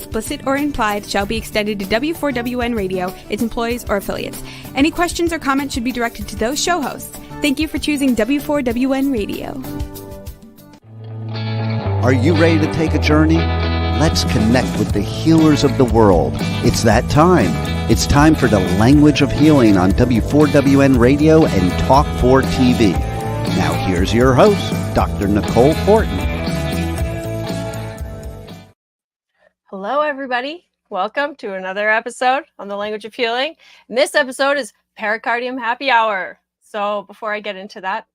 explicit or implied, shall be extended to W4WN Radio, its employees, or affiliates. Any questions or comments should be directed to those show hosts. Thank you for choosing W4WN Radio. Are you ready to take a journey? Let's connect with the healers of the world. It's that time. It's time for the Language of Healing on W4WN Radio and Talk 4 TV. Now here's your host, Dr. Nicole Fortin. Hello, everybody. Welcome to another episode on the Language of Healing. And this episode is Pericardium Happy Hour. So before I get into that,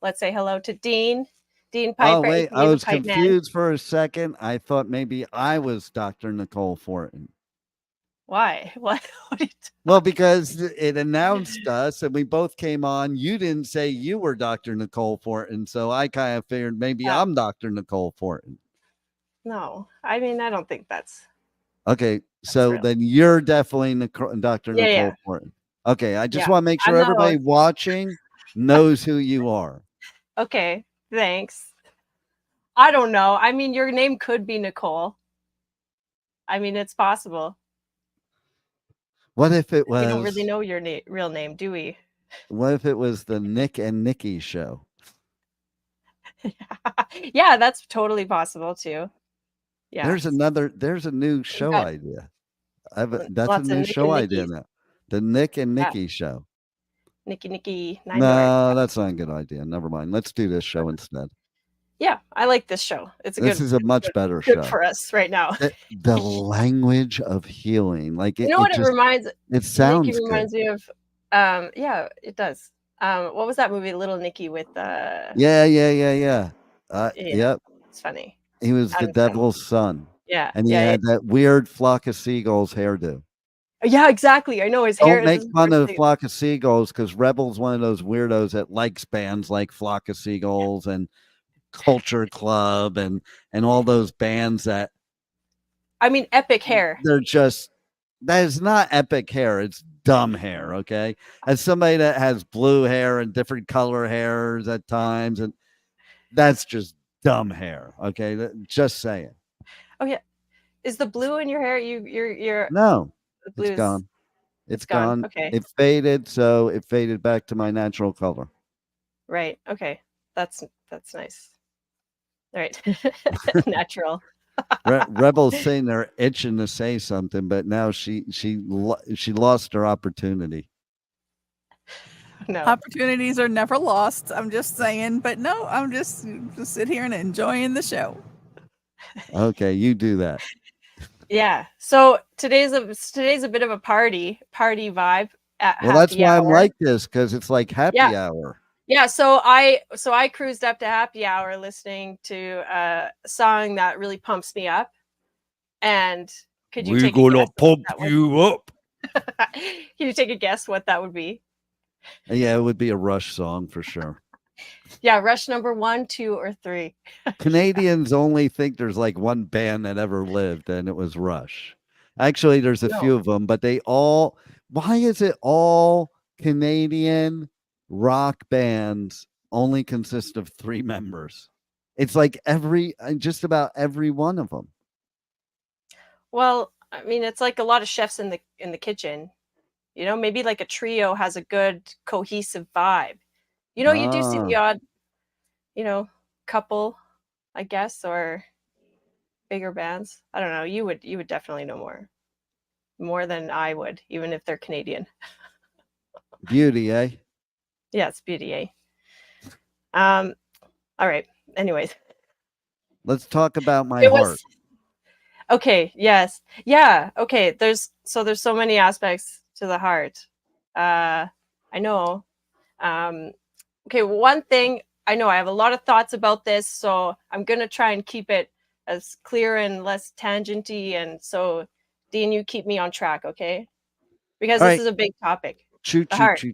let's say hello to Dean. Dean Piper. Oh, wait, I was confused for a second. I thought maybe I was Dr. Nicole Fortin. Why? What? Well, because it announced us and we both came on. You didn't say you were Dr. Nicole Fortin, so I kind of figured maybe I'm Dr. Nicole Fortin. No, I mean, I don't think that's... Okay, so real. Then you're definitely Dr. Nicole Fortin. Okay, I just want to make sure everybody watching knows who you are. Okay, thanks. I don't know. I mean, your name could be Nicole. I mean, it's possible. What if it was... We don't really know your real name, do we? What if it was the Nick and Nikki show? Yeah, that's totally possible too. Yeah. There's a new show idea. That's a new show idea now. The Nick and Nikki show. Nikki. No, that's not a good idea. Never mind. Let's do this show instead. Yeah, I like this show. This is a much better show for us right now. The Language of Healing, like it reminds. It sounds. Nikki reminds me of. Yeah, it does. What was that movie, Little Nicky with? Yeah. Yep. It's funny. He was the devil's son. Yeah. And he had that weird flock of seagulls hairdo. Yeah, exactly. I know his hair. Don't make fun of the flock of seagulls because Rebel's one of those weirdos that likes bands like Flock of Seagulls and Culture Club and all those bands that. I mean, epic hair. That is not epic hair. It's dumb hair. Okay. As somebody that has blue hair and different color hairs at times, and that's just dumb hair. Okay. Just saying. Oh yeah. Is the blue in your hair? You're no. It's gone. It's gone. Okay. It faded, so it faded back to my natural color. Right. Okay. That's nice. All right. Natural. Rebel's saying they're itching to say something, but now she lost her opportunity. No. Opportunities are never lost. I'm just saying, but no, I'm just sit here and enjoying the show. Okay, you do that. Yeah. So today's a bit of a party vibe. That's why I'm like this, because it's like happy hour. Yeah. So I cruised up to happy hour listening to a song that really pumps me up. And could you We're gonna pump you up. Can you take a guess what that would be? Yeah, it would be a Rush song for sure. Yeah, Rush number 1, 2, or 3. Canadians only think there's like one band that ever lived, and it was Rush. Actually, there's a few of them, but why is it all Canadian rock bands only consist of 3 members? It's like just about every one of them. Well, I mean, it's like a lot of chefs in the kitchen. You know, maybe like a trio has a good cohesive vibe. You know, you do see the odd, couple, I guess, or bigger bands. I don't know. You would definitely know more than I would, even if they're Canadian. Beauty, eh? Yeah, it's beauty, eh? All right. Anyways, let's talk about my heart. Okay. Yes. Yeah. Okay. There's so many aspects to the heart. I know. Okay, one thing, I know I have a lot of thoughts about this, so I'm going to try and keep it as clear and less tangenty. And so, Dean, you keep me on track, okay? Because this is a big topic. The heart.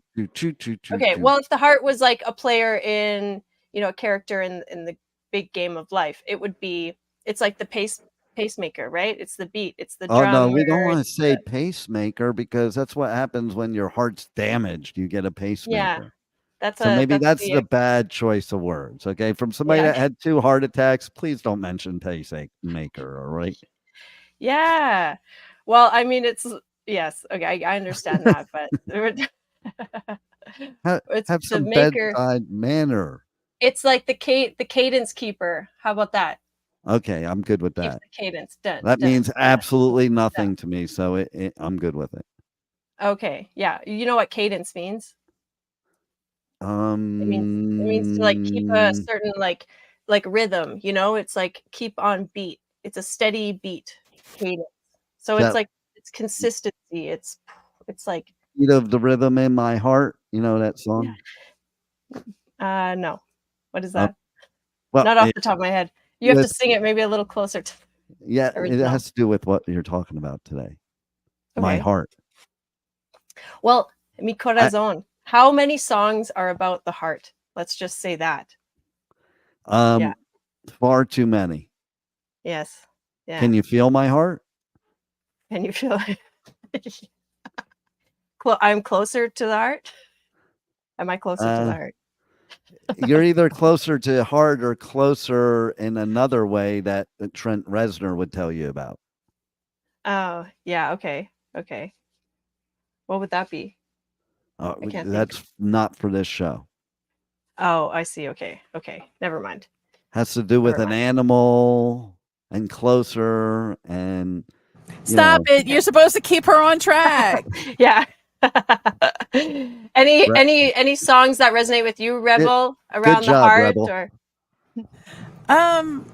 Okay, well, if the heart was like a player in, a character in the big game of life, it's like the pacemaker, right? It's the beat, it's the drum. Oh, no, we don't want to say pacemaker because that's what happens when your heart's damaged. You get a pacemaker. Yeah. That's the bad choice of words. Okay. From somebody that had 2 heart attacks, please don't mention pacemaker. All right. Yeah. Well, I mean, it's yes. Okay, I understand that, but it's Have the some maker. bedside manner. It's like the cadence keeper. How about that? Okay, I'm good with Keeps that. the cadence. Dun, That dun, means dun, absolutely dun. nothing to me, so I'm good with it. Okay. Yeah. You know what cadence means? It means to like keep a Um, certain like rhythm, you know? It's like keep on beat. It's a steady beat cadence. So it's that like it's consistency. It's like beat of the rhythm in my heart. You know that yeah. song? No. What is Uh, that? well, Not off the top of my head. You have to with sing it maybe a little closer to yeah, the it original. has to do with what you're talking about today. My Okay. heart. Well, mi I corazón. How many songs are about the heart? Let's just say that. Yeah. far too many. Yes. Yeah. Can you feel my heart? Can you feel it? I'm closer to the heart. Am I closer to the Uh, heart? you're either closer to heart or closer in another way that Trent Reznor would tell you about. Oh, yeah. Okay. Okay. What would that be? I can't think. That's not for this show. Oh, I see. Okay. Okay. Never mind. Has to do with Never an mind. animal and closer and Stop it. You're supposed to keep her on track. Yeah. any Re- any songs that resonate with you, Rebel, good around the job, heart Rebel. or Um,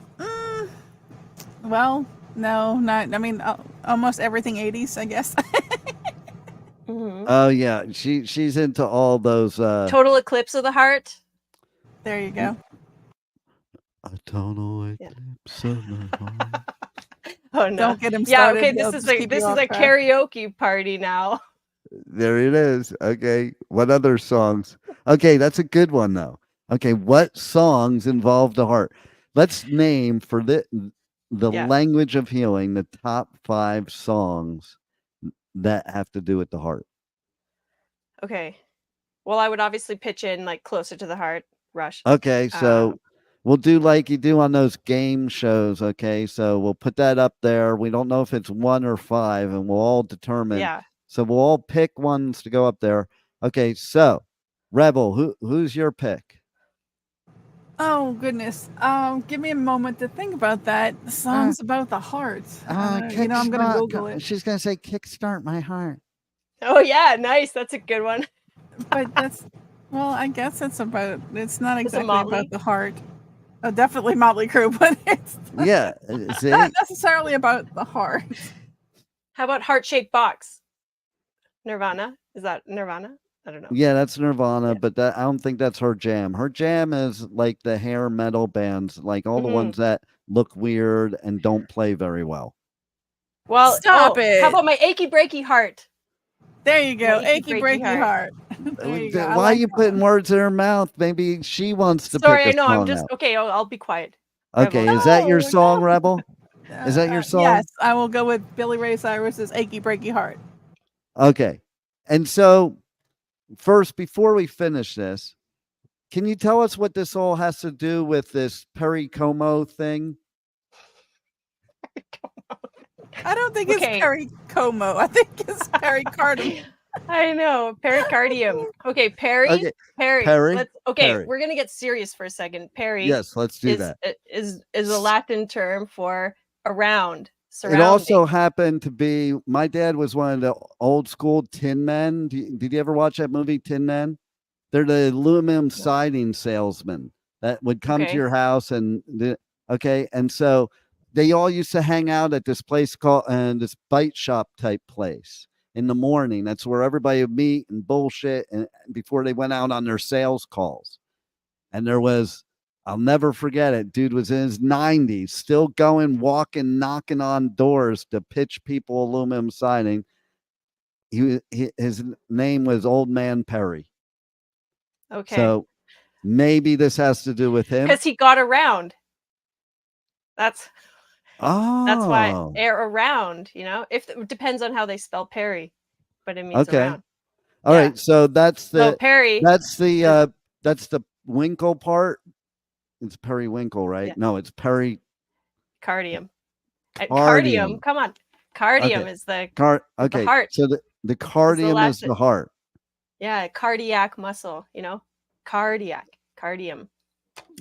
well, no, not. I mean, almost everything 80s, I guess. Mhm. Oh yeah, she's into all those Total Eclipse of the Heart? There you go. a total Yeah. eclipse of the heart. Oh no. Don't get him Yeah, started. okay, They'll this is just a keep you off track. karaoke party now. There it is. Okay. What other songs? Okay, that's a good one though. Okay, what songs involve the heart? Let's name for the Yeah. language of healing the top 5 songs that have to do with the heart. Okay. Well, I would obviously pitch in like Closer to the Heart, Rush. Okay, so we'll do like you do on those game shows. Okay, so we'll put that up there. We don't know if it's 1 or 5, and we'll all determine. Yeah. So we'll all pick ones to go up there. Okay, so Rebel, who's your pick? Oh goodness. Give me a moment to think about that. Songs about the heart. You know, I'm gonna Google it. She's gonna say "Kickstart My Heart." Oh yeah, nice. That's a good one. But that's well, I guess it's about. It's not Is it exactly Motley? about the heart. Oh, definitely Motley Crue, but it's Yeah, see? not necessarily about the heart. How about Heart-Shaped Box? Nirvana? Is that Nirvana? I don't know. Yeah, that's Nirvana, Yeah. but I don't think that's her jam. Her jam is like the hair metal bands, like all the ones that look weird and don't play very well. Well, Stop it. How about My Achy Breaky Heart? There you go. My Achy breaky heart. There you go. Why are you putting words in her mouth? Maybe she wants to Sorry, I pick a know. song I'm just out. okay. I'll be quiet. Okay, Rebel. is that your No, song, no. Rebel? Is that your song? Yes, I will go with Billy Ray Cyrus's Achy Breaky Heart. Okay. And so first, before we finish this, can you tell us what this all has to do with this Pericomo thing? I don't think it's Pericomo. I think it's Pericardium. I know. Pericardium. Okay, Perry. Okay. Perry. Perry. Okay, we're gonna get serious for a second. Perry. Yes, let's do that. Is a Latin term for around, surrounding. It also happened to be my dad was one of the old school Tin Men. Did you ever watch that movie, Tin Men? They're the aluminum siding salesmen that would come to your house and and so they all used to hang out at this place called this bite shop type place in the morning. That's where everybody would meet and bullshit and before they went out on their sales calls. And there was, I'll never forget it. Dude was in his 90s, still going, walking, knocking on doors to pitch people aluminum siding. His name was Old Man Perry. Okay. So maybe this has to do with him. Because he got around. That's why around, you know, if it depends on how they spell Perry, but it means around. All right. So that's the Perry. That's the Winkle part. It's periwinkle, right? Yeah. No, it's Pericardium. Cardium. Cardium. Come on. Cardium Okay. is the Okay. heart. So the cardium is the heart. Yeah, cardiac muscle, cardiac, cardium.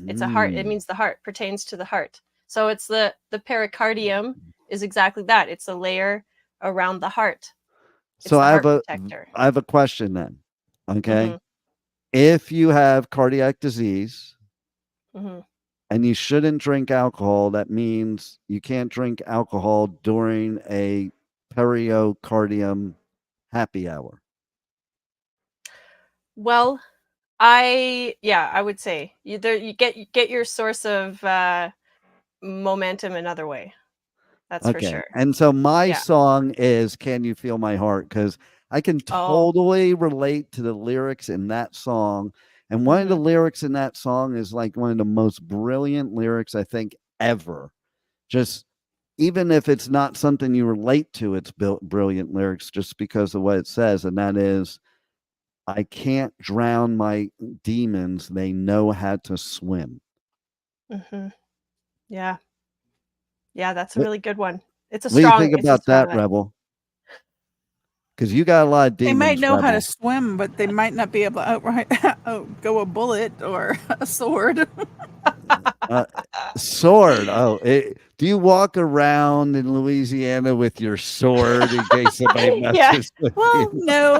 It's a heart. It means the heart, pertains to the heart. So it's the pericardium is exactly that. It's a layer around the heart. It's So the I heart protector. have a question then. Okay. Mhm. If you have cardiac disease Mhm. and you shouldn't drink alcohol, that means you can't drink alcohol during a pericardium happy hour. Well, I would say you get your source of momentum another way. That's for Okay. sure. And so my Yeah. song is Can You Feel My Heart? Because I can Oh. totally relate to the lyrics in that song. And one of the Mhm. lyrics in that song is like one of the most brilliant lyrics I think ever. Just even if it's not something you relate to, it's brilliant lyrics just because of what it says. And that is, I can't drown my demons. They know how to swim. Mhm. Yeah. Yeah, that's a What, really good one. It's a what do you think it's a about strong that, line. Rebel? Because you got a lot of They might demons, know how to Rebel. swim, but they might not be able to go a bullet or a sword. Sword. Do you walk around in Louisiana with your sword in case somebody Yeah. messes with Well, you? no.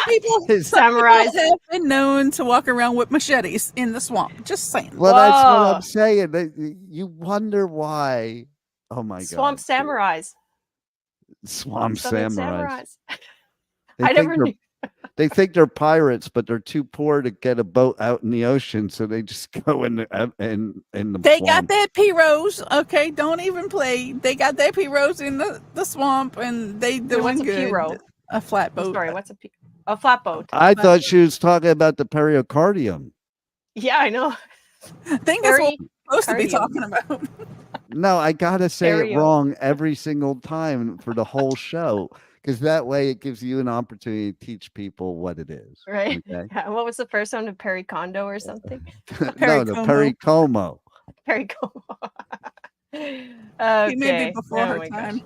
Some Samurais. people have been known to walk around with machetes in the swamp. Just saying. Well, that's what I'm Whoa. saying. You wonder why. Oh my Swamp God. samurais. Swamp Summit samurais. samurais. They I think never they're knew. they think they're pirates, but they're too poor to get a boat out in the ocean, so they just go in the They got swamp. their pirogues. Okay, don't even play. They got their pirogues in the swamp, and they Wait, what's doing a good. Piro? A I'm flatboat. sorry, what's a flatboat? I thought she was talking about the pericardium. Yeah, I know. I think that's what we're supposed to be Pericardium. talking about. No, I gotta say it Perio. wrong every single time for the whole show, because that way it gives you an opportunity to teach people what it is. Right. Okay. Yeah, what was the first one? A pericondo or something? No, the Pericomo. pericomo. Pericomo. He may be Okay. before Oh her my time. gosh.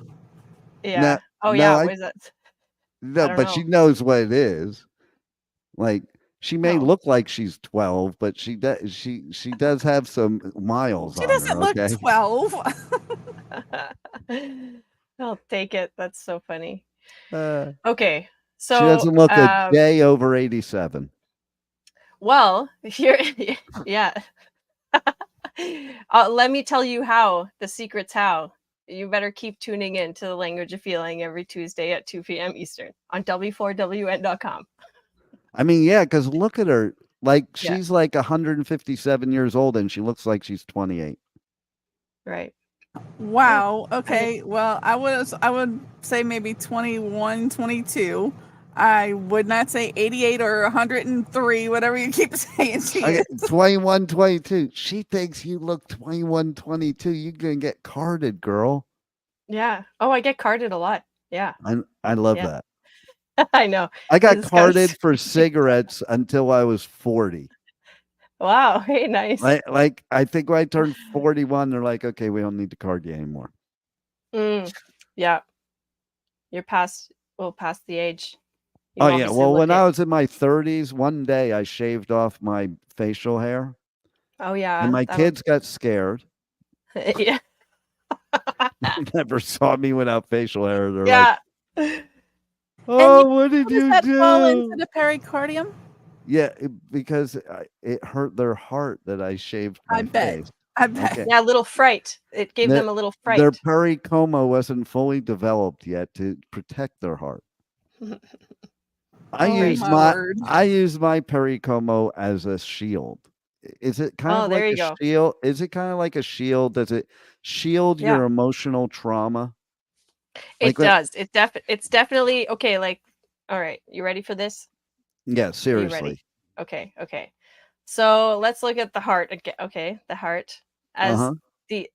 Yeah. No, Oh no, yeah, what is that? I no, don't but she know. knows what it is. Like she may No. look like she's 12, but she does have some miles She on her. doesn't look Okay. 12. I'll take it. That's so funny. Uh, Okay. she So, doesn't look a day over 87. well, you're yeah. Let me tell you how. The secret's how. You better keep tuning in to the Language of Feeling every Tuesday at 2 p.m. Eastern on w4wn.com. I mean, yeah, because look at her. Like Yeah. she's like 157 years old and she looks like she's 28. Right. Wow. Okay. Well, I would say maybe 21, 22. I would not say 88 or 103, whatever you keep saying she Okay, is. 21, 22. She thinks you look 21, 22. You're gonna get carded, girl. Yeah. Oh, I get carded a lot. Yeah. I love Yeah. that. I know. I got This guy's carded for cigarettes until I was 40. wow. Hey, nice. Like I think when I turned 41, they're like, okay, we don't need to card you anymore. Yeah. You're past the age. You Oh yeah. obviously Well, look when it. I was in my 30s, one day I shaved off my facial hair Oh and yeah. my kids got scared. Yeah. Never saw me without facial hair. They're like, Yeah. oh, what did How does you that fall into do? the pericardium? Yeah, because it hurt their heart that I shaved I my bet. face. I bet. Okay. Yeah, a little fright. It gave Their, them a little their fright. pericoma wasn't fully developed yet to protect their heart. I Oh Right. use my my word. I use my pericomo as a shield. Is it kind Oh, of there like you a go. shield? Is it kind of like a shield? Does it shield Yeah. your emotional trauma? It Like what? does. It's definitely okay, like all right, you ready for this? Yeah, Are you ready? seriously. Okay, okay. So let's look at the heart again. Okay, the heart as Uh-huh. the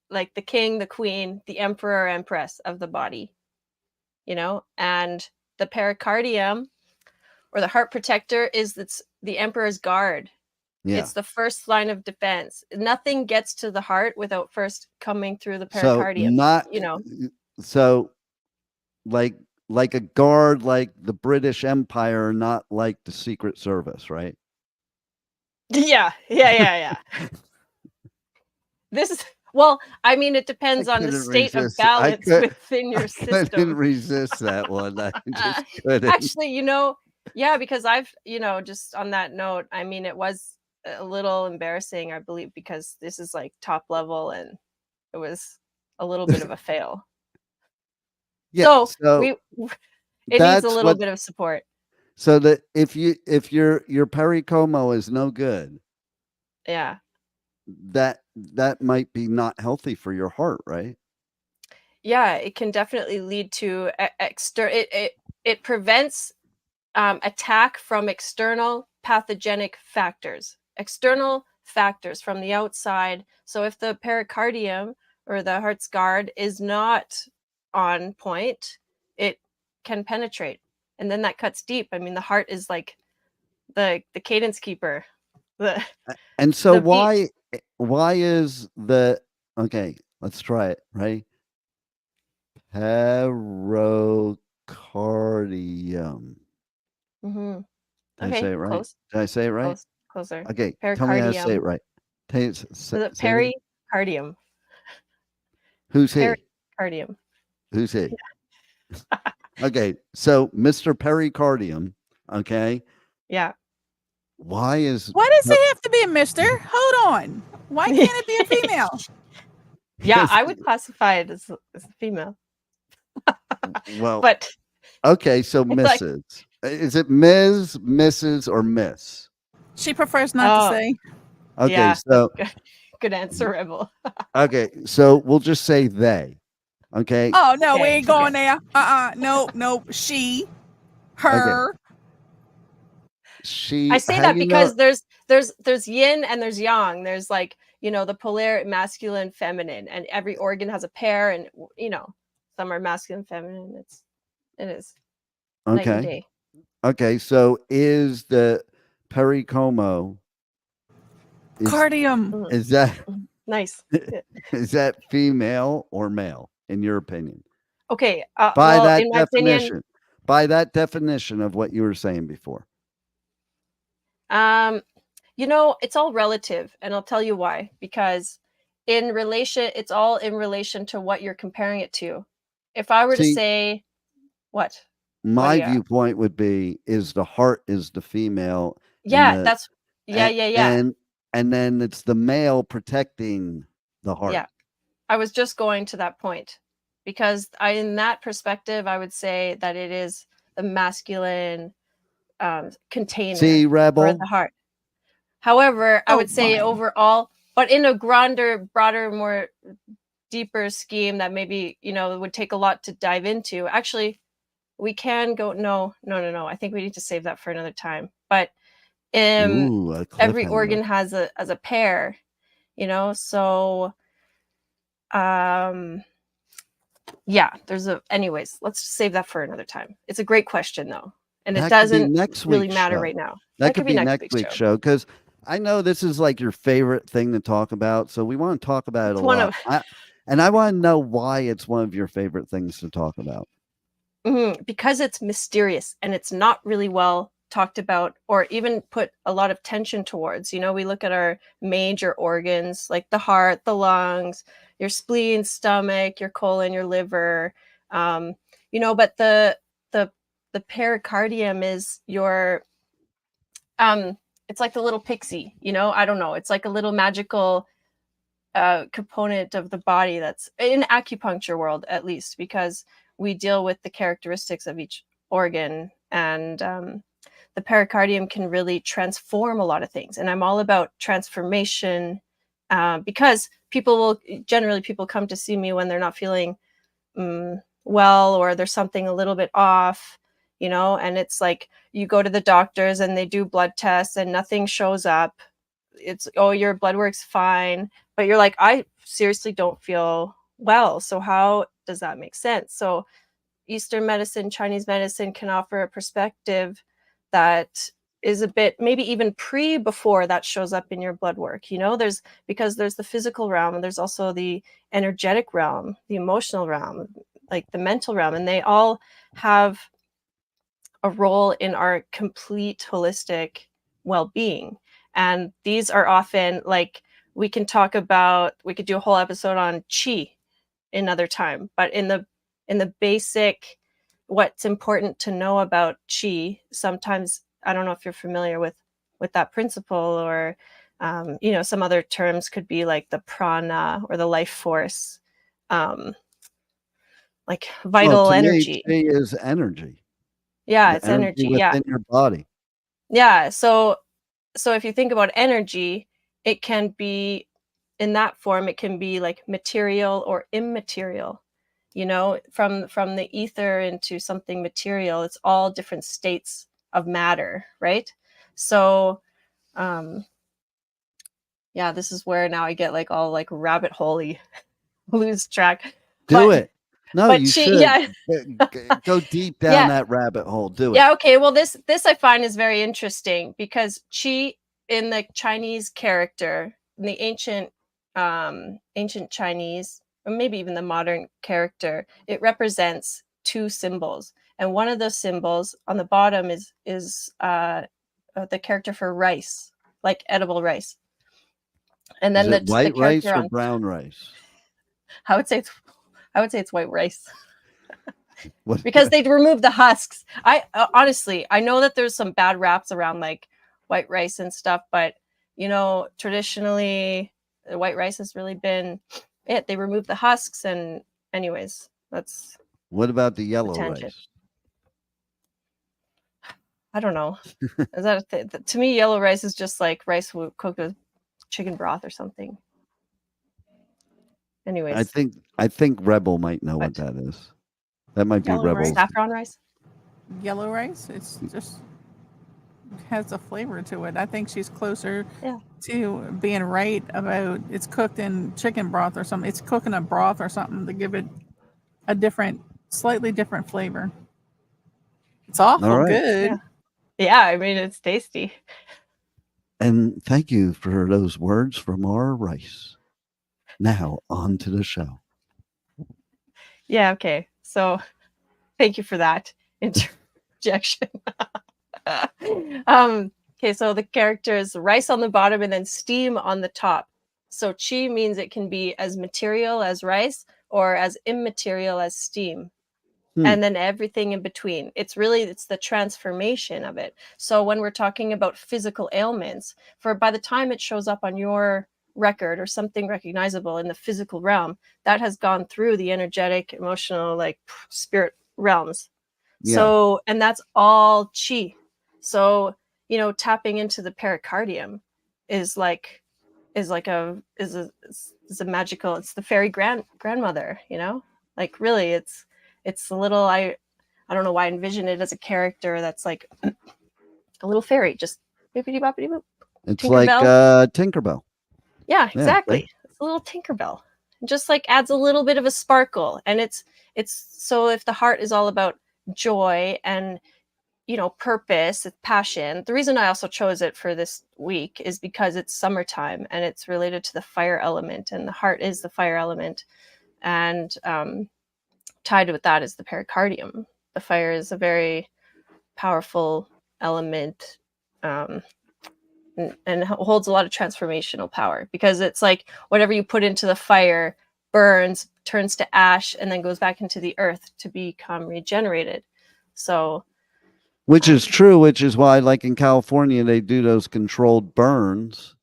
king, the queen, the emperor, empress of the body, and the pericardium or the heart protector is the emperor's guard. Yeah. It's the first line of defense. Nothing gets to the heart without first coming through the So pericardium. not You know. so like a guard, like the British Empire, not like the Secret Service, right? Yeah. This is well, I mean, it depends on the couldn't state of resist. balance within I your couldn't system. resist that one. I just couldn't. Actually, yeah, because I've, just on that note, I mean, it was a little embarrassing, I believe, because this is like top level and it was a little bit of a fail. Yeah, So it needs a that's little what. bit of support. So that if your pericomo is no good, Yeah. that might be not healthy for your heart, right? Yeah, it can definitely lead to it prevents attack from external pathogenic factors, external factors from the outside. So if the pericardium or the heart's guard is not on point, it can penetrate, and then that cuts deep. I mean, the heart is like the cadence keeper. And so The beat. why is the okay? Let's try it. Right, pericardium. Mm-hmm. Did I Okay, say it right? close. Did I say it right? Closer. Okay, tell me how to say Pericardium. it right. Is it pericardium? Who's he? Pericardium. Who's he? Okay, so Mr. Pericardium. Okay, Yeah. why does it have to be a mister? Hold on. Why can't it be a female? Yeah, I would classify it as a female. Well, but okay, so like, Mrs. Is it Ms., Mrs., or Miss? She prefers not to say. Okay, yeah, so good answer, Rebel. okay, so we'll just say they. Okay. Oh no, we Okay, ain't going there. Nope. She, her. She. I say how that you because know? there's yin and there's yang. There's like, the polar masculine, feminine, and every organ has a pair, and some are masculine, feminine. It is night and Okay. day. Okay, so is the pericomo Cardium. is that Nice. is that female or male in your opinion? Okay. By Well, that in my opinion, definition. By that definition of what you were saying before. it's all relative, and I'll tell you why. Because it's all in relation to what you're comparing it to. If I were to See, say, what? my viewpoint would be is the heart is the female and Yeah, that's yeah. and then it's the male protecting the heart. Yeah. I was just going to that point because in that perspective, I would say that it is the masculine container See, Rebel? for the heart. However, I would say overall, but in a broader, more deeper scheme that maybe, would take a lot to dive into. Actually, we can go. No. I think we need to save that for another time. But Ooh, every organ has a pair, so yeah, anyways, let's save that for another time. It's a great question though, and it doesn't really matter right now. That could be next week's show because I know this is like your favorite thing to talk about, so we want to talk about it a lot. And I want to know why it's one of your favorite things to talk about. Because it's mysterious and it's not really well talked about or even put a lot of tension towards. We look at our major organs like the heart, the lungs, your spleen, stomach, your colon, your liver, but the pericardium is your it's like the little pixie, I don't know, it's like a little magical component of the body that's in acupuncture world, at least, because we deal with the characteristics of each organ, and the pericardium can really transform a lot of things. And I'm all about transformation because people come to see me when they're not feeling well, or there's something a little bit off, and it's like you go to the doctors and they do blood tests and nothing shows up. It's, oh, your blood work's fine, but you're like, I seriously don't feel well. So how does that make sense? So Eastern medicine, Chinese medicine can offer a perspective that is a bit maybe even before that shows up in your blood work. Because there's the physical realm, and there's also the energetic realm, the emotional realm, like the mental realm, and they all have a role in our complete holistic well-being. And these are often like, we could do a whole episode on chi another time, but in the basic, what's important to know about chi, sometimes, I don't know if you're familiar with that principle, or some other terms could be like the prana or the life force, like vital to energy. me, chi is energy. Yeah, The it's energy. Yeah. within your body. Yeah. So if you think about energy, it can be in that form, it can be like material or immaterial, from the ether into something material. It's all different states of matter, right? So yeah, this is where now I get like all like rabbit holey, lose track. Do But it. No, but you chi, should. yeah. Go deep down Yeah. that rabbit hole. Do it. Yeah, okay. Well, this I find is very interesting, because chi in the Chinese character, in the ancient Chinese, or maybe even the modern character, it represents two symbols. And one of those symbols on the bottom is the character for rice, like edible rice. And then Is it the white rice character or on, brown rice? I would say it's white rice. What? Because they'd remove the husks. I honestly, I know that there's some bad raps around like white rice and stuff, but traditionally, the white rice has really been it. They remove the husks, and anyways, that's What about the a yellow tangent. rice? I don't know. Is that to me, yellow rice is just like rice cooked with chicken broth or something. Anyways, I think Rebel might know what What? that is. That might be Yellow rice? Rebel's. saffron rice. Yellow rice. It's just has a flavor to it. I think she's closer Yeah. to being right about it's cooked in chicken broth or something. It's cooking a broth or something to give it a slightly different flavor. It's awful All right. good. Yeah, I mean, it's tasty. And thank you for those words from our rice. Now on to the show. Yeah, okay. So thank you for that interjection. Okay, so the character is rice on the bottom and then steam on the top. So chi means it can be as material as rice or as immaterial as steam. And then everything in between. It's the transformation of it. So when we're talking about physical ailments, by the time it shows up on your record or something recognizable in the physical realm, that has gone through the energetic, emotional, like spirit realms. Yeah. So, and that's all chi. So, tapping into the pericardium is a magical, it's the fairy grandmother, like really it's a little, I don't know why I envision it as a character that's like a little fairy, just bippity boppity boop. It's like Tinkerbell. Yeah, exactly. Right? It's a little Tinkerbell. It just like adds a little bit of a sparkle. And it's so if the heart is all about joy and purpose, passion. The reason I also chose it for this week is because it's summertime and it's related to the fire element, and the heart is the fire element. And tied with that is the pericardium. The fire is a very powerful element, and holds a lot of transformational power, because it's like whatever you put into the fire burns, turns to ash, and then goes back into the earth to become regenerated. So, which is true, which is why, like in California, they do those controlled burns,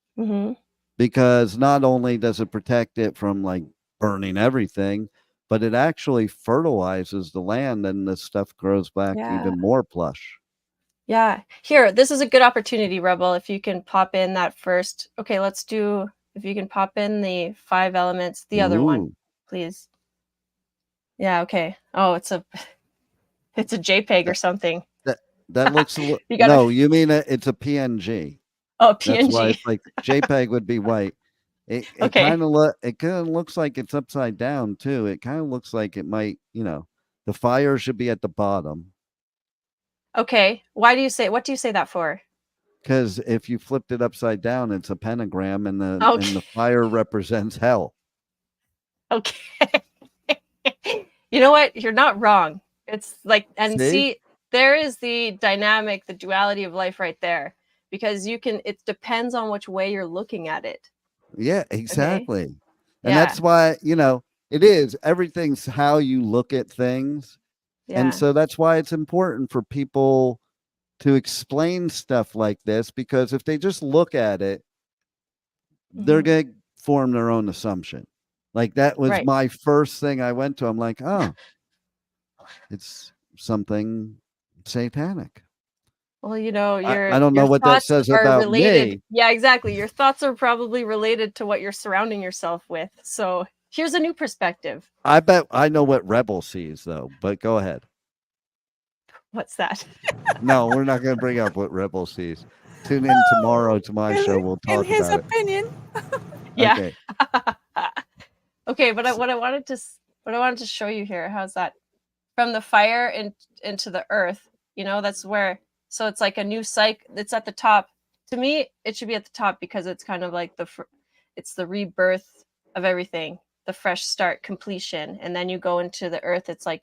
because not only does it protect it from like burning everything, but it actually fertilizes the land, and the stuff grows back even more plush. Yeah. Here, this is a good opportunity, Rebel, if you can pop in that first. Okay, if you can pop in the 5 elements, the other one, please. Yeah, okay. Oh, it's a JPEG or something. That looks a little. gotta... No, you mean it's a PNG. Oh, PNG. That's why it's like JPEG would be white. It kind of looks like it's upside down too. It kind of looks like it might, the fire should be at the bottom. Okay. What do you say that for? Because if you flipped it upside down, it's a pentagram, and the Okay. fire represents hell. Okay. You know what? You're not wrong. It's like, and see, there is the dynamic, the duality of life right there. Because it depends on which way you're looking at it. Yeah, exactly. Okay? And Yeah. that's why, it is. Everything's how you look at things. Yeah. And so that's why it's important for people to explain stuff like this, because if they just look at it, they're going to form their own assumption. Like that was Right. my first thing I went to. I'm like, oh, it's something satanic. Well, you know, I don't know your what that thoughts says are about related. me. Yeah, exactly. Your thoughts are probably related to what you're surrounding yourself with. So here's a new perspective. I bet I know what Rebel sees, though, but go ahead. What's that? No, we're not going to bring up what Rebel sees. Tune in tomorrow to my show. We'll talk In his about opinion. Yeah. Okay. Okay, but what I wanted to show you here, how's that? From the fire into the earth, that's where, so it's like a new cycle. It's at the top. To me, it should be at the top because it's kind of like it's the rebirth of everything, the fresh start, completion, and then you go into the earth. It's like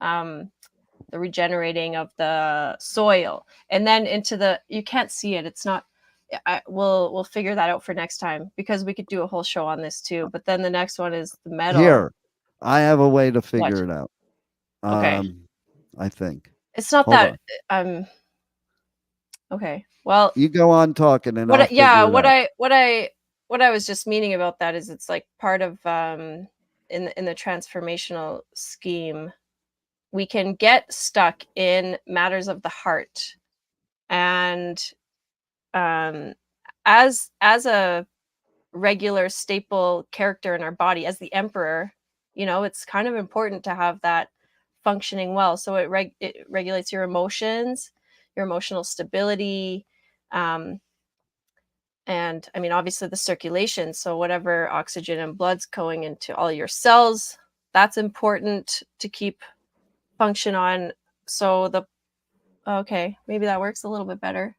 the regenerating of the soil, and then you can't see it. It's not. We'll figure that out for next time, because we could do a whole show on this too. But then the next one is the metal. Here, I have a way to figure it out. Okay. I think It's not Hold that on. okay. Well, You go on talking, and what I'll figure it out. what I was just meaning about that is it's like part of in the transformational scheme, we can get stuck in matters of the heart, and as a regular staple character in our body, as the emperor, it's kind of important to have that functioning well. So it regulates your emotions, your emotional stability, and I mean, obviously the circulation. So whatever oxygen and blood's going into all your cells, that's important to keep function on. So okay, maybe that works a little bit better.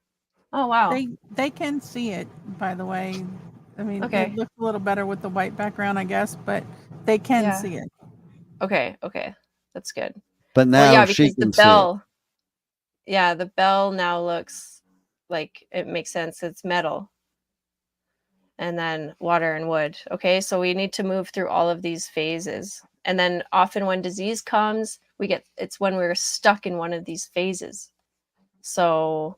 Oh wow. They can see it, by the way. I mean, Okay. it looks a little better with the white background, I guess, but they can see it. Okay, that's good. But now she because can the bell, see the bell now looks like it makes sense. It's metal, and then water and wood. Okay, so we need to move through all of these phases, and then often when disease comes, it's when we're stuck in one of these phases. So,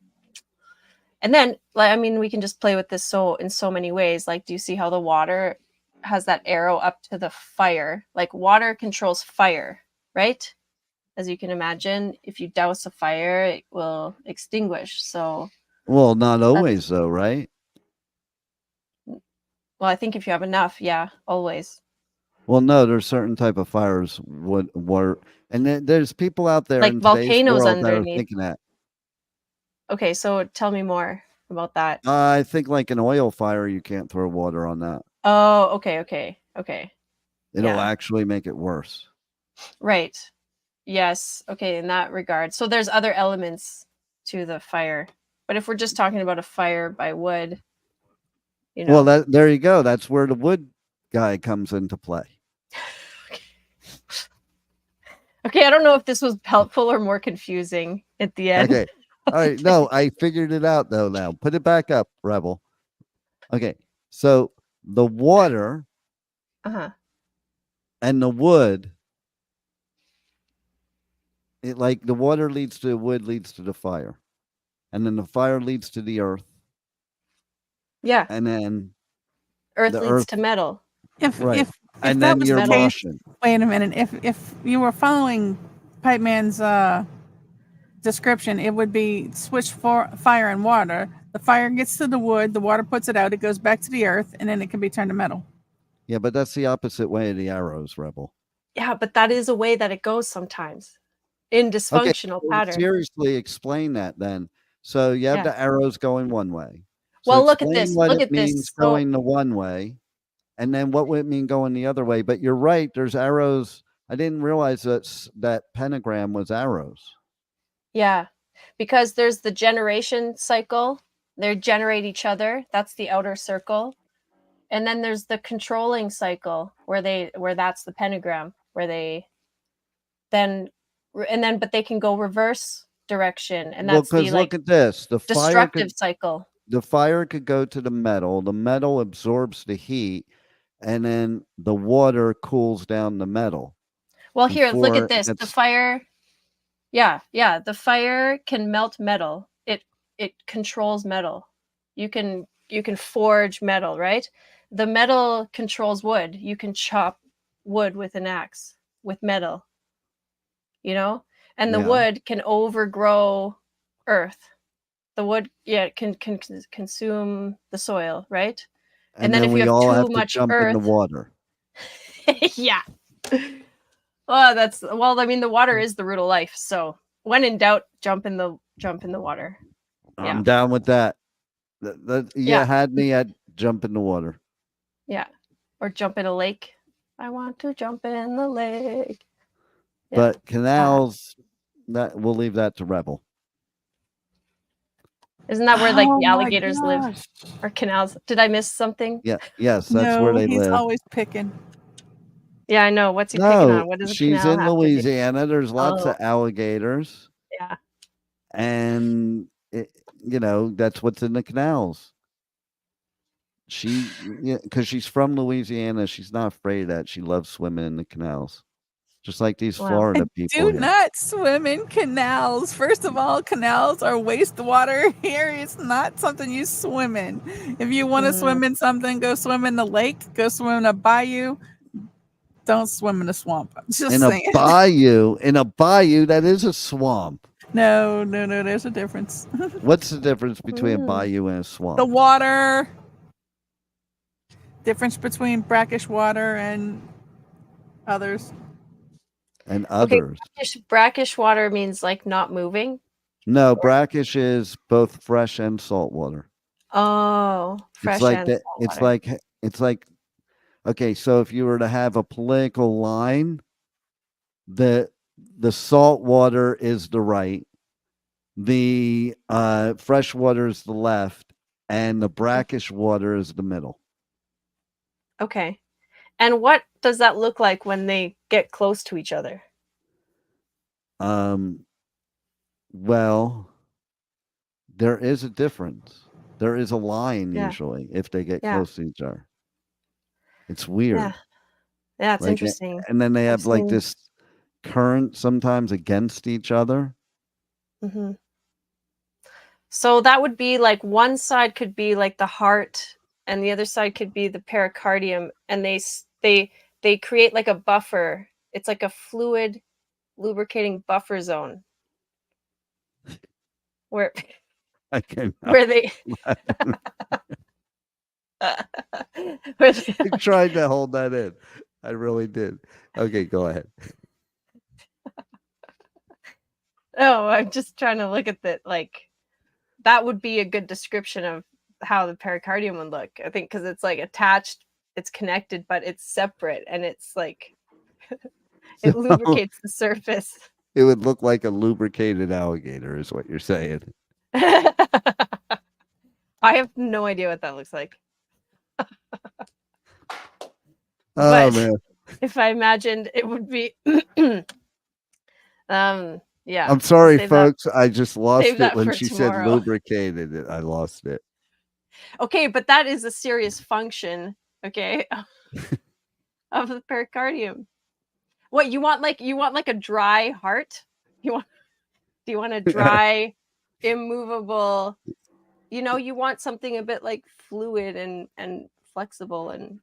and then I mean, we can just play with this in so many ways. Like, do you see how the water has that arrow up to the fire? Like, water controls fire, right? As you can imagine, if you douse a fire, it will extinguish. So, Well, not always, though, right? well, I think if you have enough, yeah, always. Well, no, there's certain type of fires were, and there's people out there Like in today's volcanoes world that are underneath. thinking that. Okay, so tell me more about that. I think like an oil fire, you can't throw water on that. Oh, okay. It'll actually make it worse. Right. Yes. Okay, in that regard. So there's other elements to the fire. But if we're just talking about a fire by wood, Well, there you go. That's where the wood guy comes into play. Okay, I don't know if this was helpful or more confusing at the end. Okay. All right. No, I figured it out, though, now. Put it back up, Rebel. Okay. So the water and the wood, the water leads to the wood, leads to the fire. And then the fire leads to the earth. Yeah. And then earth leads to metal. If and that then was you're the case, motion. wait a minute. If you were following Pipe Man's description, it would be switch for fire and water. The fire gets to the wood, the water puts it out, it goes back to the earth, and then it can be turned to metal. Yeah, but that's the opposite way of the arrows, Rebel. Yeah, but that is a way that it goes sometimes in dysfunctional patterns. Seriously, explain that then. So you have the arrows going one way. So well, look at this. What Look it at means this. going the one way, and then what would it mean going the other way? But you're right. There's arrows. I didn't realize that pentagram was arrows. Yeah, because there's the generation cycle, They generate each other. That's the outer circle. And then there's the controlling cycle where that's the pentagram, where they then but they can go reverse direction, and Well, that's the because look at this. destructive cycle. The fire could go to the metal absorbs the heat, and then the water cools down the metal. Well, here, look before at this. it The gets- fire, the fire can melt metal. It controls metal. You can forge metal, right? The metal controls wood. You can chop wood with an axe with metal. You know? And the Yeah. wood can overgrow earth. The wood, can consume the soil, right? And then then if you we have all too have to much jump in the earth- water. Yeah. Oh, I mean, the water is the root of life. So when in doubt, jump in the water. Yeah. I'm down with that. Yeah. Had me at jump in the water. Yeah. Or jump in a lake. I want to jump in the lake. Yeah. But canals, that we'll leave that to Rebel. Isn't that where like Oh the my alligators live? gosh. Or canals? Did I miss something? Yeah, yes, that's where No, they he's live. always picking. Yeah, I know. What's he picking No, on? What does a she's canal in have to do? Louisiana. There's lots of Oh. alligators, Yeah. and that's what's in the canals. Because she's from Louisiana, she's not afraid of that. She loves swimming in the canals, just like these Wow. Florida I people. do here. not swim in canals. First of all, canals are wastewater here. It's not something you swim in. If you want to swim in something, go swim in the lake, go swim in a bayou. Don't swim in a swamp. I'm just In saying. a bayou, that is a swamp. No, there's a difference. What's the difference between a bayou and a swamp? The water. Difference between brackish water and others. And Okay, others. brackish water means like not moving. No, brackish is both fresh and salt water. Oh, fresh and salt water. It's like okay, so if you were to have a political line, the salt water is the right, the fresh water is the left, and the brackish water is the middle. Okay. And what does that look like when they get close to each other? Well, there is a difference. There is a line usually if they get close to each other. It's weird. Yeah, it's interesting. And then they have like this current sometimes against each other. Mm-hmm. So that would be like one side could be like the heart, and the other side could be the pericardium, and they create like a buffer. It's like a fluid lubricating buffer zone where I can where they I tried to hold that in. I really did. Okay, go ahead. Oh, I'm just trying to look at that. Like, that would be a good description of how the pericardium would look. I think because it's like attached, it's connected, but it's separate, and it's like it lubricates the surface. It would look like a lubricated alligator, is what you're saying. I have no idea what that looks like. Oh man. If I imagined, it would be yeah. I'm sorry, save folks. I just lost save it that when for she tomorrow. said lubricated. I lost it. Okay, but that is a serious function, okay, of the pericardium. What you want like a dry heart? Do you want a dry, immovable, you want something a bit like fluid and flexible and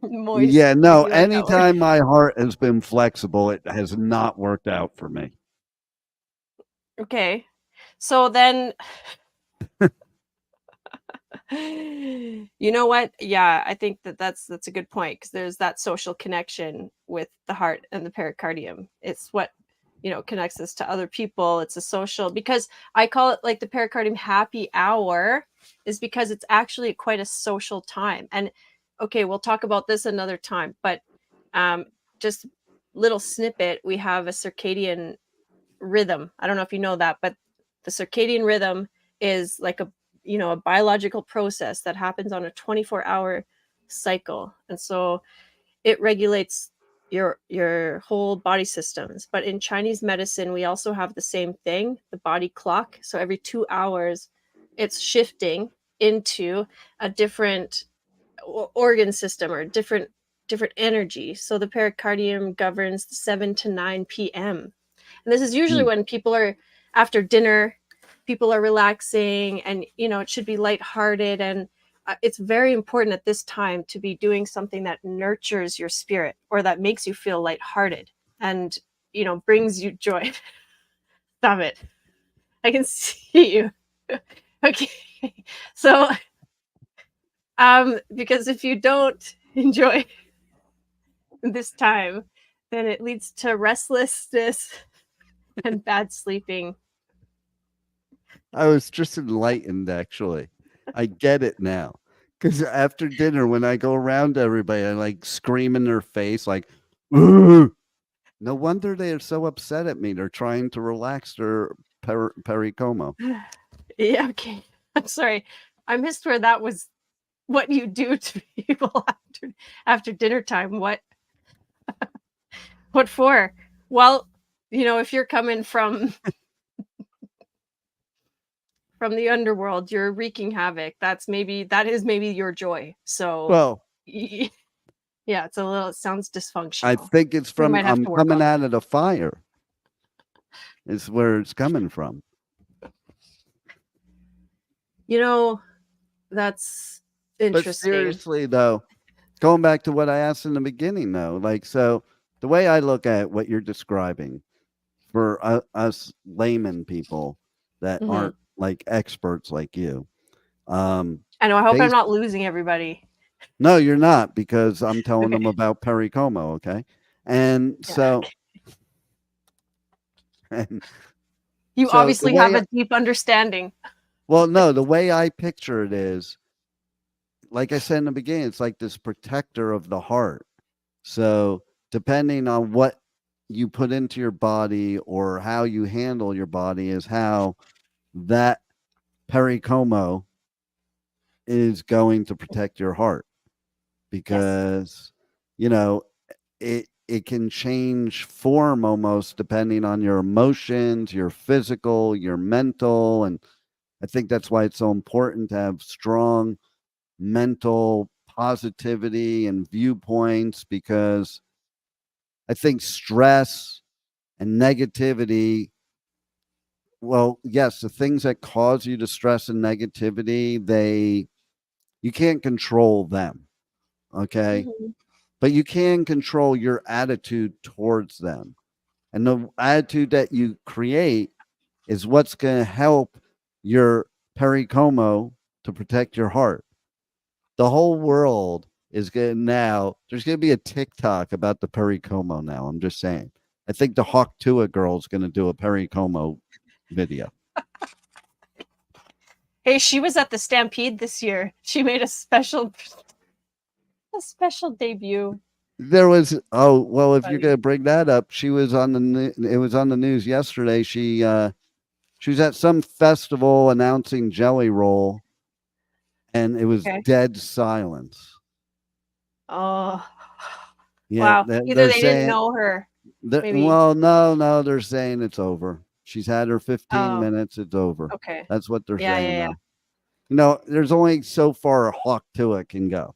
moist. Yeah, no, if you like that word. anytime my heart has been flexible, it has not worked out for me. Okay. So then you know what? Yeah, I think that's a good point, because there's that social connection with the heart and the pericardium. It's what connects us to other people. It's a social, because I call it like the pericardium happy hour, is because it's actually quite a social time. And okay, we'll talk about this another time, but just little snippet, we have a circadian rhythm. I don't know if you know that, but the circadian rhythm is like a biological process that happens on a 24-hour cycle. And so it regulates your whole body systems. But in Chinese medicine, we also have the same thing, the body clock. So every 2 hours, it's shifting into a different organ system or different energy. So the pericardium governs the 7 to 9 p.m. And this is usually when people are after dinner, people are relaxing, and it should be lighthearted. And it's very important at this time to be doing something that nurtures your spirit or that makes you feel lighthearted and brings you joy. Stop it. I can see you. Okay. So because if you don't enjoy this time, then it leads to restlessness and bad sleeping. I was just enlightened, actually. I get it now. Because after dinner, when I go around to everybody, I like scream in their face, like, "Ugh!" No wonder they're so upset at me. They're trying to relax their pericomo. Yeah, okay. I'm sorry. I missed where that was what you do to people after dinner time. What for? Well, if you're coming from the underworld, you're wreaking havoc. That is maybe your joy. So Well, yeah, it sounds dysfunctional. I think it's We from might have I'm to work coming on out of the fire. Is where it's coming from. That's But interesting. seriously, though, going back to what I asked in the beginning, though, like, so the way I look at what you're describing for us layman people that Mhm. aren't like experts like you, I know. I hope I'm bas- not losing everybody. no, you're not, because I'm telling them about pericomo, okay? And Yeah. so, and You so the obviously way have a deep understanding. well, no, the way I picture it is, like I said in the beginning, it's like this protector of the heart. So depending on what you put into your body or how you handle your body is how that pericomo is going to protect your heart, because you know it can change form almost depending on your emotions, your physical, your mental. And I think that's why it's so important to have strong mental positivity and viewpoints, because I think stress and negativity, well, yes, the things that cause you to stress and negativity, you can't control them, okay? Mhm. But you can control your attitude towards them. And the attitude that you create is what's going to help your pericomo to protect your heart. The whole world is going now, there's going to be a TikTok about the pericomo now. I'm just saying. I think the Hawk Tua girl is going to do a pericomo video. Hey, she was at the Stampede this year. She made a special debut. There was, oh, well, if you're Funny. going to bring that up, she was on it was on the news yesterday. She was at some festival announcing Jelly Roll, and it was Okay. dead silence. Oh, Yeah, wow. Either they're they didn't saying, know her. Maybe. well, no, they're saying it's over. She's had her 15 Oh, minutes. It's over. okay. That's what they're Yeah, saying yeah. now. There's only so far a Hawk Tua can go.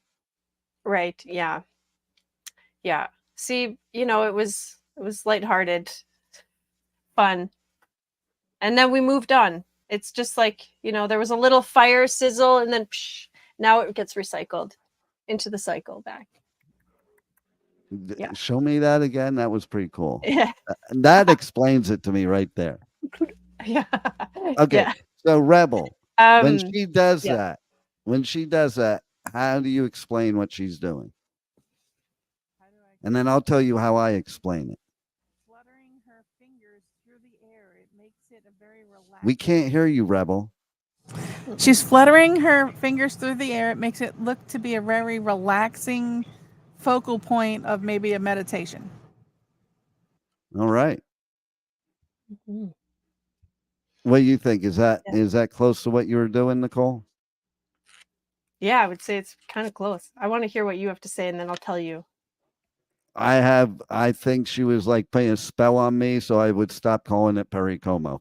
Right. Yeah. Yeah. See, it was lighthearted, fun. And then we moved on. It's just like, there was a little fire sizzle, and then now it gets recycled into the cycle back. Yeah. Show me that again. That was pretty cool. Yeah. And that explains it to me right there. Yeah. Okay. Yeah. So Rebel, when she does yeah. that, how do you explain what she's doing? And then I'll tell you how I explain it. Fluttering her fingers through the air, it makes it a very relaxed. We can't hear you, Rebel. She's fluttering her fingers through the air. It makes it look to be a very relaxing focal point of maybe a meditation. All right. Mhm. What do you think? Is Yeah. that close to what you were doing, Nicole? Yeah, I would say it's kind of close. I want to hear what you have to say, and then I'll tell you. I think she was like putting a spell on me, so I would stop calling it pericomo.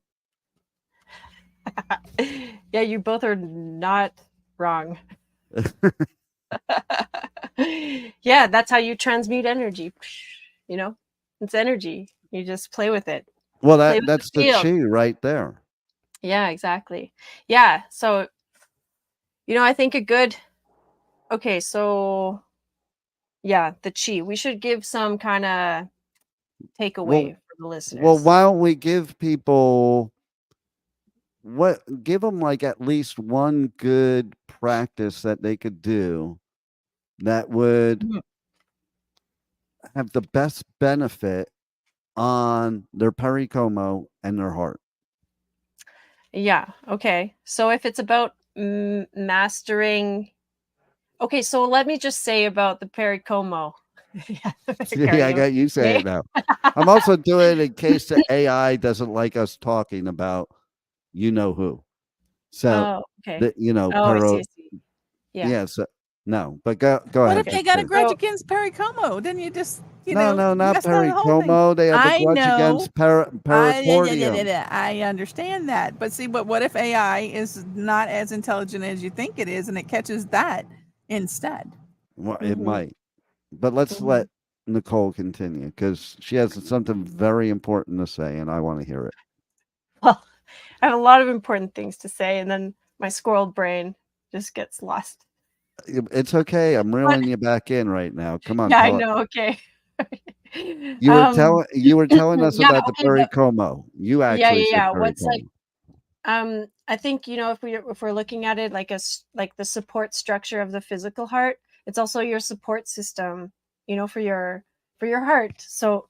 Yeah, you both are not wrong. Yeah, that's how you transmute energy. You know, it's energy. You just play with it. Well, Play with that's the the field. chi right there. Yeah, exactly. Yeah, so I think a good. Okay, so yeah, the chi. We should give some kind of takeaway Well, for the well, listeners. why don't we give people give them like at least one good practice that they could do that would Mhm. have the best benefit on their pericomo and their heart. Yeah, okay. So if it's about mastering. Okay, so let me just say about the pericomo. Yeah, the See, I pericardium. got you saying Okay. it now. I'm also doing it in case the AI doesn't like us talking about you know who. So Oh, okay. the Oh, I see, I see. Yeah. yeah, so no, but go What if ahead. Okay. they got a Finish. grudge So, against pericomo? Then you just, No, not mess the whole thing. pericomo. They have a I grudge know. against pericardium. I understand that. But see, but what if AI is not as intelligent as you think it is and it catches that instead? Well, it mhm, might. But let's mhm. let Nicole continue because she has something very important to say, and I want to hear it. Well, I have a lot of important things to say, and then my squirrel brain just gets lost. It's okay. I'm But reeling you back in right now. Come on, yeah, I tell it. know. Okay. You were telling us Yeah. about the Okay. But pericomo. You yeah, actually yeah, said yeah. What's like? pericomo. I think if we're looking at it like like the support structure of the physical heart, it's also your support system. For your heart. So,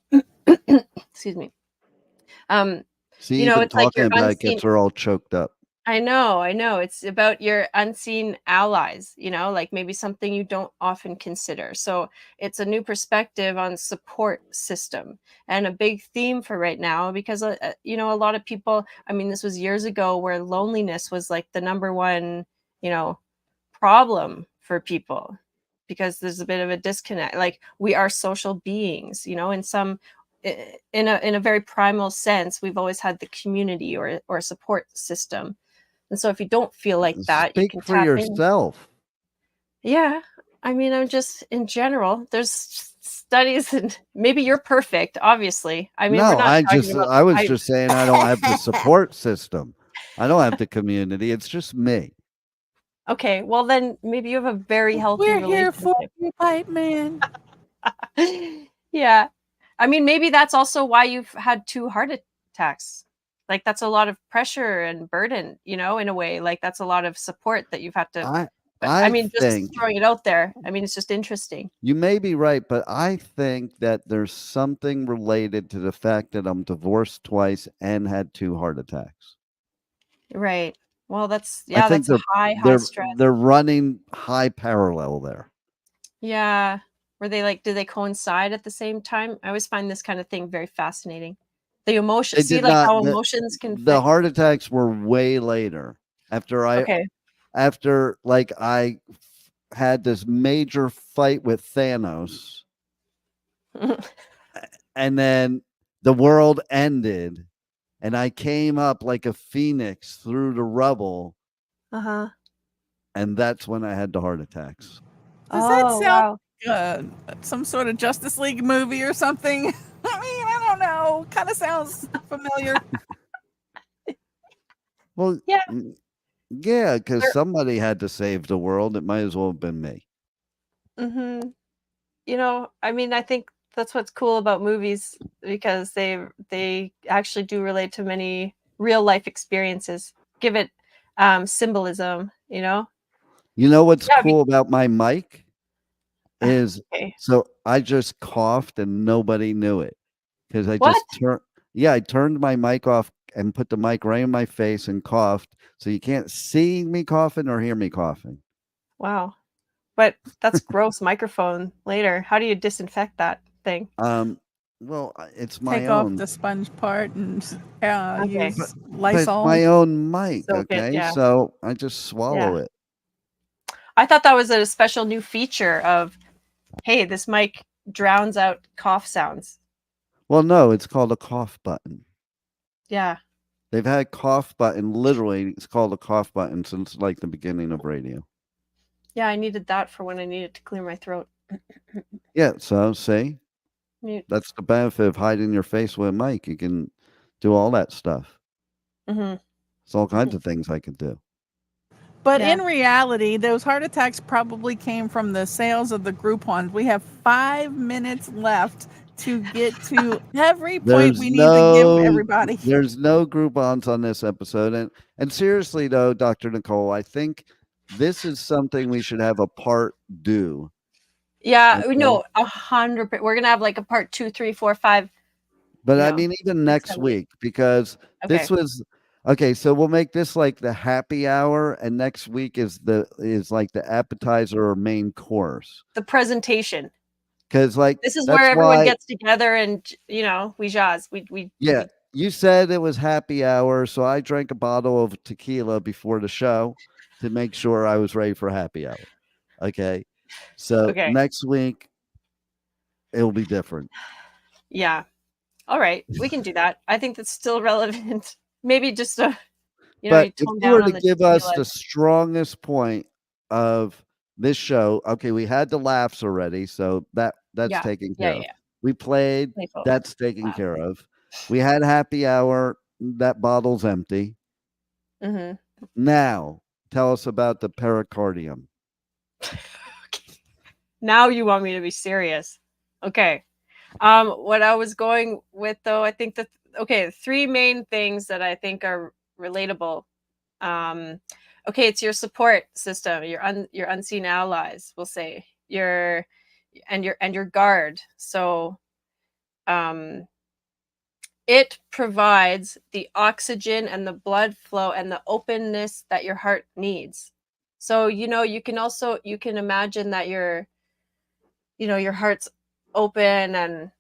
excuse me. Um, See, even it's like talking your about it unseen. gets her all choked up. I know. It's about your unseen allies, like maybe something you don't often consider. So it's a new perspective on support system and a big theme for right now because, a lot of people, I mean, this was years ago where loneliness was like the number one, you know, problem for people because there's a bit of a disconnect. Like we are social beings, in some in a very primal sense, we've always had the community or a support system, and so if you don't feel like that, you Speak can for tap in. yourself. Yeah. I mean, I'm just in general, there's studies and maybe you're perfect, obviously. I mean, we're No, not talking about I was I just saying I don't have the support system. I don't have the community. It's just me. okay, well then maybe you have a very healthy We're here for relationship. you, pipe man. Yeah. I mean, maybe that's also why you've had 2 heart attacks. Like that's a lot of pressure and burden, in a way. Like that's a lot of support that you've had to. I But I I mean, just think throwing it out there. I mean, it's just interesting. you may be right, but I think that there's something related to the fact that I'm divorced twice and had 2 heart attacks. Right. Well, I think that's a high stress. they're running high parallel there. Yeah. Were they like, do they coincide at the same time? I always find this kind of thing very fascinating. The emotion, They see did like not how emotions can the affect. heart attacks were way later Okay. after like had this major fight with Thanos and then the world ended and I came up like a phoenix through the rubble Uh-huh. and that's when I had the heart attacks. Does that Oh, sound wow. like some sort of Justice League movie or something? I mean, I don't know. Kind of sounds familiar. Well, Yeah. yeah, because There- somebody had to save the world. It might as well have been me. mhm. I mean, I think that's what's cool about movies because they actually do relate to many real life experiences. Give it symbolism, you know? You know what's Yeah, cool about my mic is okay. so I just coughed and nobody knew it because I What? just turned. Yeah, I turned my mic off and put the mic right in my face and coughed, so you can't see me coughing or hear me coughing. Wow. But that's gross microphone later. How do you disinfect that thing? Um, Well, it's my Take off own. the sponge part and Okay. use But it's Lysol. my own mic, Soak it, okay? yeah. So I just swallow it. I thought that was a special new feature of, hey, this mic drowns out cough sounds. Well, no, it's called a cough button. Yeah. They've had cough button. Literally, it's called a cough button since like the beginning of radio. Yeah, I needed that for when I needed to clear my throat. Yeah. So see, Mute. that's the benefit of hiding your face with a mic. You can do all that stuff. Mm-hmm. It's all kinds of things I could do. But Yeah. in reality, those heart attacks probably came from the sales of the Groupons. We have 5 minutes left to get to every point we need to give everybody. There's no Groupons on this episode. And seriously though, Dr. Nicole, I think this is something we should have a part do. Yeah, Okay. no, 100%. We're gonna have like a part 2, 3, 4, 5. But I No, mean, even it's next gonna be- week, because Okay. this was okay. So we'll make this like the happy hour, and next week is like the appetizer or main course. The presentation. Because like This is that's where everyone why, gets together and we jazz. We yeah. You said it was happy hour, so I drank a bottle of tequila before the show to make sure I was ready for happy hour. Okay. So Okay. next week it'll be different. Yeah. All right, we can do that. I think that's still relevant. Maybe just But you if tone you down were on to the give us tequila. the strongest point of this show, okay, we had the laughs already, so that's Yeah. taken Yeah, care of. yeah. We played, Playful. that's taken Wow. care of. We had happy hour, that bottle's empty. Mm-hmm. Now, tell us about the pericardium. Now you want me to be serious. Okay. What I was going with though, I think that okay, 3 main things that I think are relatable. Okay, it's your support system, your unseen allies, we'll say. Your guard. So it provides the oxygen and the blood flow and the openness that your heart needs. So, you can imagine that your heart's open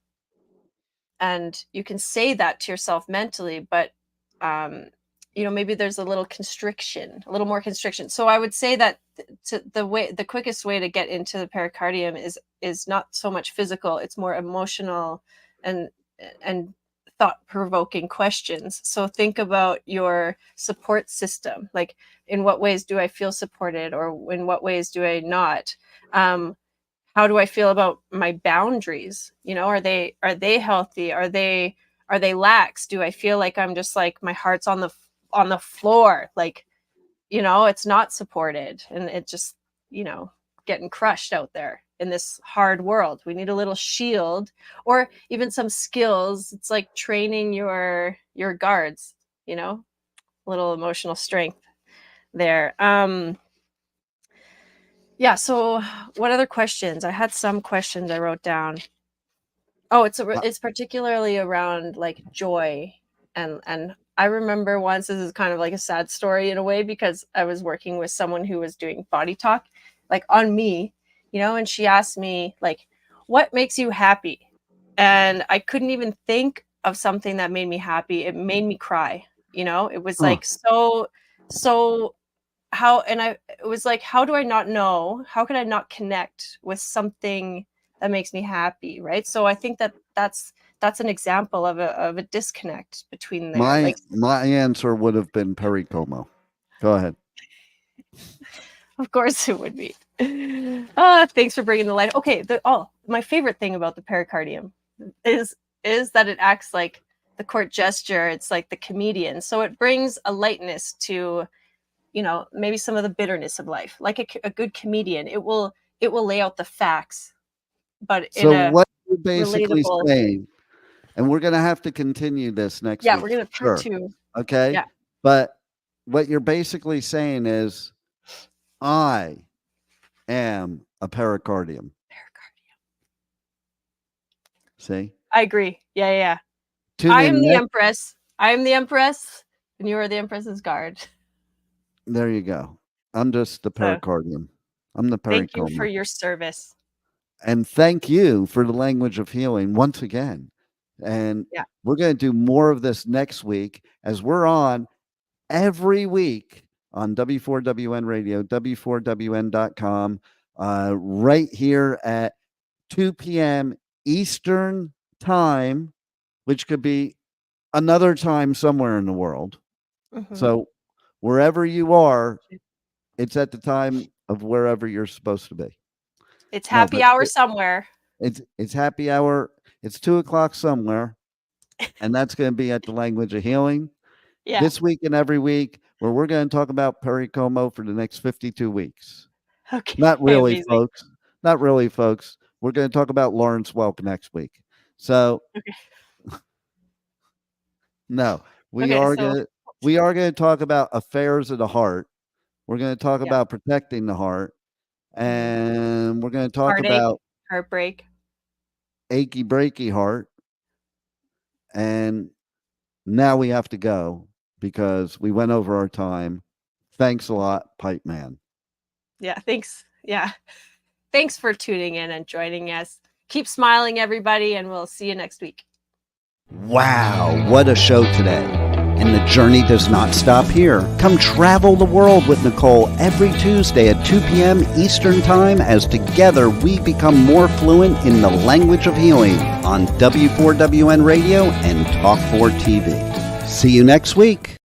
and you can say that to yourself mentally, but maybe there's a little more constriction. So I would say that the quickest way to get into the pericardium is not so much physical, it's more emotional and thought-provoking questions. So think about your support system, like in what ways do I feel supported, or in what ways do I not? How do I feel about my boundaries? Are they healthy? Are they lax? Do I feel like I'm just like my heart's on the floor, like it's not supported, and it just getting crushed out there in this hard world? We need a little shield, or even some skills. It's like training your guards, a little emotional strength there. Yeah, so what other questions? I had some questions I wrote down. Oh, it's particularly around like joy, and I remember once, this is kind of like a sad story in a way, because I was working with someone who was doing body talk like on me, and she asked me like, what makes you happy? And I couldn't even think of something that made me happy. It made me cry. It was like so it was like, how do I not know? How could I not connect with something that makes me happy, right? So I think that's an example of a disconnect between there. My answer would have been pericomo. Go ahead. Of course it would be. Thanks for bringing the light. Okay, my favorite thing about the pericardium is that it acts like the court gesture. It's like the comedian. So it brings a lightness to maybe some of the bitterness of life. Like a good comedian, it will lay out the facts, but so what you're basically relatable... saying, and we're going to have to continue this next week. We're going to part 2. Okay. Yeah. But what you're basically saying is, I am a pericardium. See? I agree. Yeah. I am the Empress. I am the Empress, and you are the Empress's guard. There you go. I'm just the pericardium. I'm the pericoma. Thank you for your service. And thank you for the language of healing once again. And Yeah. we're going to do more of this next week, as we're on every week on W4WN Radio, W4WN.com, right here at 2 p.m. Eastern Time, which could be another time somewhere in the world. Mhm. So wherever you are, it's at the time of wherever you're supposed to be. It's No, happy but hour somewhere. It's happy hour. It's 2:00 somewhere, and that's going to be at the Language of Healing Yeah. this week and every week, where we're going to talk about pericomo for the next 52 weeks. Okay. Not really, Amazing. folks. Not really, folks. We're going to talk about Lawrence Welk next week. So, Okay. no, we Okay, are so going to talk about affairs of the heart. We're going to talk Yeah. about protecting the heart, and we're going to talk heartache, about heartbreak. achy breaky heart. And now we have to go because we went over our time. Thanks a lot, Pipe Man. Yeah, thanks. Yeah. Thanks for tuning in and joining us. Keep smiling, everybody, and we'll see you next week. Wow, what a show today. And the journey does not stop here. Come travel the world with Nicole every Tuesday at 2 p.m. Eastern Time, as together we become more fluent in the language of healing on W4WN Radio and Talk4 TV. See you next week.